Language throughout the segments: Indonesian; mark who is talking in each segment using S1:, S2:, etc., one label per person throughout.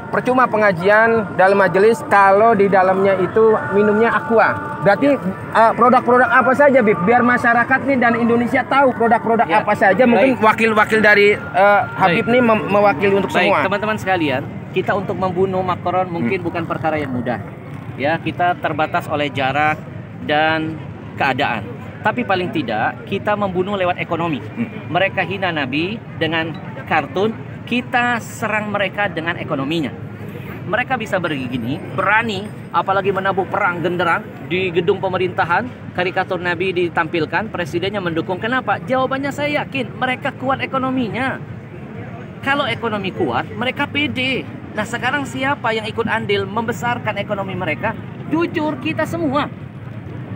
S1: percuma pengajian dalam majelis kalau di dalamnya itu minumnya aqua. Berarti produk-produk apa saja, Bib? Biar masyarakat nih dan Indonesia tahu produk-produk apa saja. Mungkin wakil-wakil dari Habib nih mewakili untuk semua.
S2: Teman-teman sekalian, kita untuk membunuh Macron mungkin bukan perkara yang mudah. Ya, kita terbatas oleh jarak dan keadaan. Tapi paling tidak kita membunuh lewat ekonomi. Mereka hina Nabi dengan kartun, kita serang mereka dengan ekonominya. Mereka bisa begini, berani, apalagi menabuh perang genderang di gedung pemerintahan, karikatur Nabi ditampilkan, presidennya mendukung. Kenapa? Jawabannya saya yakin mereka kuat ekonominya. Kalau ekonomi kuat, mereka pede. Nah, sekarang siapa yang ikut andil membesarkan ekonomi mereka? Jujur, kita semua.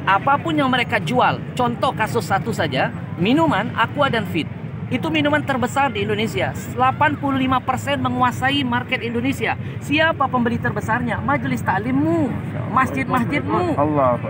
S2: Apapun yang mereka jual, contoh kasus satu saja, minuman Aqua dan Fit. Itu minuman terbesar di Indonesia. 85% menguasai market Indonesia. Siapa pembeli terbesarnya? Majelis taklimmu, masjid-masjidmu,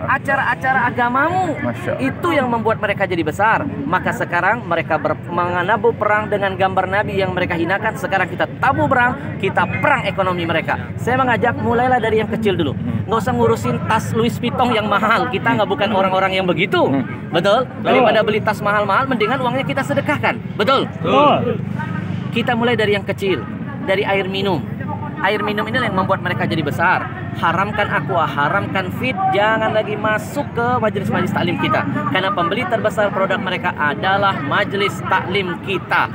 S2: acara-acara agamamu. Itu yang membuat mereka jadi besar. Maka sekarang mereka menabuh perang dengan gambar Nabi yang mereka hinakan. Sekarang kita tabuh perang, kita perang ekonomi mereka. Saya mengajak mulailah dari yang kecil dulu. Nggak usah ngurusin tas Louis Vuitton yang mahal. Kita nggak bukan orang-orang yang begitu. Betul? Daripada beli tas mahal-mahal, mendingan uangnya kita sedekahkan. Betul? Kita mulai dari yang kecil, dari air minum. Air minum ini yang membuat mereka jadi besar. Haramkan aqua, haramkan Fit, jangan lagi masuk ke majelis-majelis taklim kita. Karena pembeli terbesar produk mereka adalah majelis taklim kita.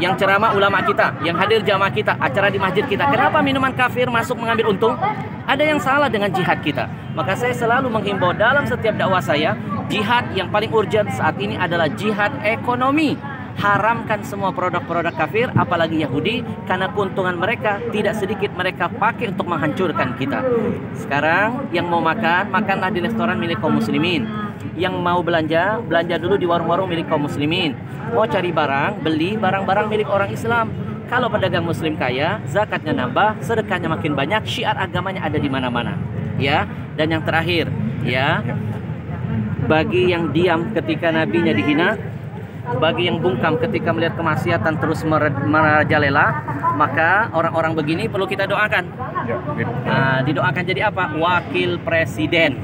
S2: Yang ceramah ulama kita, yang hadir jamaah kita, acara di masjid kita. Kenapa minuman kafir masuk mengambil untung? Ada yang salah dengan jihad kita. Maka saya selalu menghimbau dalam setiap dakwah saya, jihad yang paling urgent saat ini adalah jihad ekonomi. Haramkan semua produk-produk kafir, apalagi Yahudi, karena keuntungan mereka tidak sedikit mereka pakai untuk menghancurkan kita. Sekarang yang mau makan, makanlah di restoran milik kaum muslimin. Yang mau belanja, belanja dulu di warung-warung milik kaum muslimin. Mau cari barang, beli barang-barang milik orang Islam. Kalau pedagang muslim kaya, zakatnya nambah, sedekahnya makin banyak, syiar agamanya ada di mana-mana. Ya, dan yang terakhir, ya, bagi yang diam ketika nabinya dihina, bagi yang bungkam ketika melihat kemaksiatan terus merajalela, maka orang-orang begini perlu kita doakan. Nah, didoakan jadi apa? Wakil presiden.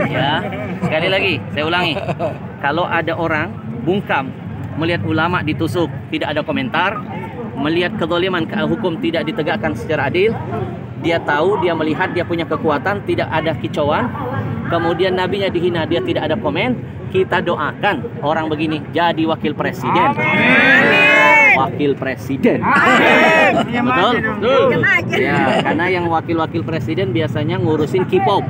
S2: Ya, sekali lagi saya ulangi. Kalau ada orang bungkam melihat ulama ditusuk, tidak ada komentar, melihat kezaliman hukum tidak ditegakkan secara adil, dia tahu, dia melihat, dia punya kekuatan, tidak ada kicauan, kemudian nabinya dihina, dia tidak ada komen, kita doakan orang begini jadi wakil presiden. Wakil presiden. Betul? Ya, karena yang wakil-wakil presiden biasanya ngurusin K-pop.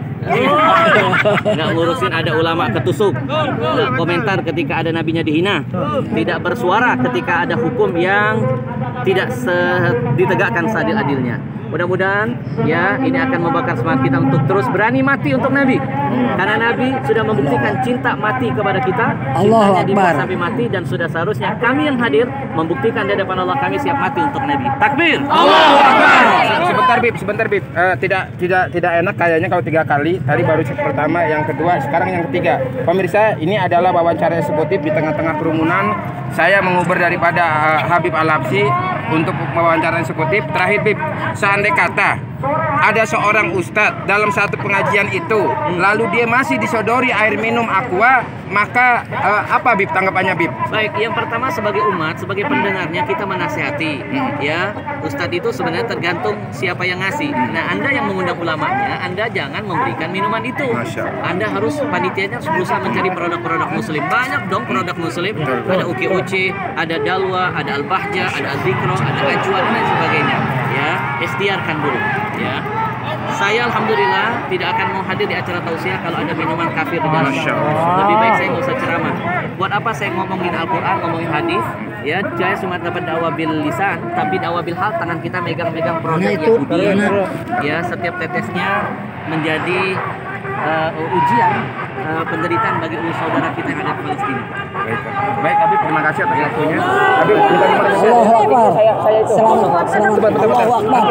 S2: Nggak ngurusin ada ulama ketusuk. Nggak komentar ketika ada nabinya dihina. Tidak bersuara ketika ada hukum yang tidak ditegakkan seadil-adilnya. Mudah-mudahan ya ini akan membakar semangat kita untuk terus berani mati untuk Nabi. Karena Nabi sudah membuktikan cinta mati kepada kita. Cintanya dibuat sampai mati, dan sudah seharusnya kami yang hadir membuktikan di hadapan Allah kami siap mati untuk Nabi. Takbir.
S1: Allahu Akbar. Sebentar Bib. Tidak enak kayaknya kalau 3 kali. Tadi baru pertama, yang kedua, sekarang yang ketiga. Pemirsa, ini adalah wawancara eksekutif di tengah-tengah kerumunan. Saya menguber daripada Habib Al-Habsyi untuk wawancara eksekutif. Terakhir Bib, seandainya kata ada seorang ustadz dalam satu pengajian itu, lalu dia masih disodori air minum aqua, maka apa Bib tanggapannya Bib?
S2: Baik, yang pertama sebagai umat, sebagai pendengarnya kita menasihati. Ya, ustadz itu sebenarnya tergantung siapa yang ngasih. Nah, Anda yang mengundang ulamanya, Anda jangan memberikan minuman itu. Anda harus, panitianya berusaha mencari produk-produk muslim. Banyak dong produk muslim. Ada UKUC, ada Dalwa, ada Al-Bahja, ada Al-Zikro, ada Ajwa, dan lain sebagainya. Ya, ikhtiarkan dulu. Ya, saya alhamdulillah tidak akan mau hadir di acara tausiah kalau ada minuman kafir di dalam. Lebih baik saya nggak usah ceramah. Buat apa saya ngomongin Al-Quran, ngomongin hadis? Ya, saya cuma dapat dakwah bil lisan, tapi dakwah bil hal, tangan kita megang-megang produk Yahudi. Ya, setiap tetesnya menjadi ujian, penderitaan bagi saudara kita yang ada di Palestina.
S1: Baik Habib, terima kasih atas waktunya. Habib,
S3: Allahu Akbar. Selamat.
S1: Allahu Akbar.